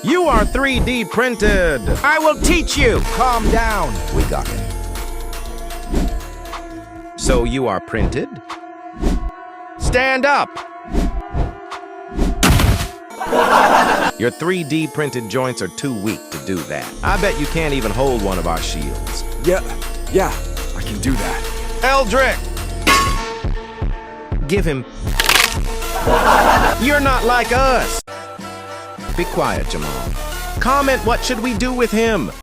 You are 3D printed. I will teach you. Calm down. We got it. So you are printed? Stand up. Your 3D printed joints are too weak to do that. I bet you can't even hold one of our shields. Yeah, I can do that. Eldrick! Give him... You're not like us! Be quiet, Jamal. Comment what should we do with him?